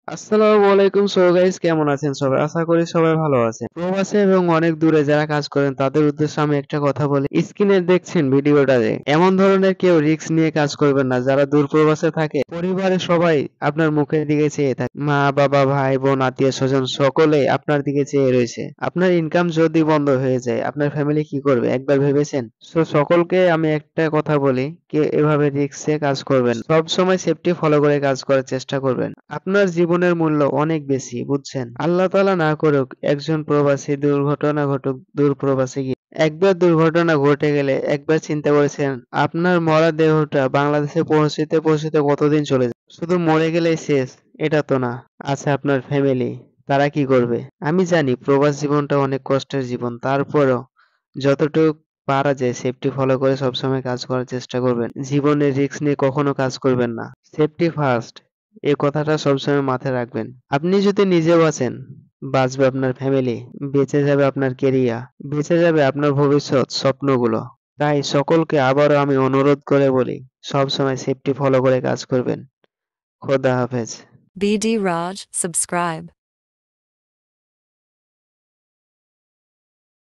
আসসালামু আলাইকুম। So guys, কেমন আছেন সবাই? আশা করি সবাই ভালো আছেন। প্রবাসে এবং অনেক দূরে যারা কাজ করেন তাদের উদ্দেশ্যে আমি একটা কথা বলি। স্ক্রিনে দেখছেন ভিডিওটাতে, এমন ধরনের কেউ রিস্ক নিয়ে কাজ করবেন না। যারা দূর প্রবাসে থাকে, পরিবারের সবাই আপনার মুখের দিকে চেয়ে থাকে। মা বাবা ভাই বোন আত্মীয় স্বজন সকলে আপনার দিকে চেয়ে রয়েছে। আপনার ইনকাম যদি বন্ধ হয়ে যায়, আপনার ফ্যামিলি কি করবে একবার ভেবেছেন? সো সকলকে আমি একটা কথা বলি, কেউ এভাবে রিস্কে কাজ করবেন। সব সময় সেফটি ফলো করে কাজ করার চেষ্টা করবেন। আপনার জীবনের মূল্য অনেক বেশি, বুঝছেন? আল্লাহ তাআলা না করুক একজন প্রবাসী দুর্ঘটনা ঘটুক দূর প্রবাসে গিয়ে। একবার দুর্ঘটনা ঘটে গেলে একবার চিন্তা করেছেন আপনার মরা দেহটা বাংলাদেশে পৌঁছতে পৌঁছতে কতদিন চলে যাবে? শুধু মরে গেলেই শেষ, এটা তো না। আছে আপনার ফ্যামিলি, তারা কি করবে? আমি জানি প্রবাস জীবনটা অনেক কষ্টের জীবন, তারপরও যতটুক পারা যায় সেফটি ফলো করে সবসময় কাজ করার চেষ্টা করবেন। জীবনের রিস্ক নিয়ে কখনো কাজ করবেন না। সেফটি ফার্স্ট, এই কথাটা সবসময় মাথায় রাখবেন। আপনি যদি নিজে বাঁচেন, বাঁচবে আপনার ফ্যামিলি, বেঁচে যাবে আপনার কেরিয়ার, বেঁচে যাবে আপনার ভবিষ্যৎ স্বপ্নগুলো। তাই সকলকে আবারও আমি অনুরোধ করে বলি, সবসময় সেফটি ফলো করে কাজ করবেন। খোদা হাফেজ। BD Raj, subscribe.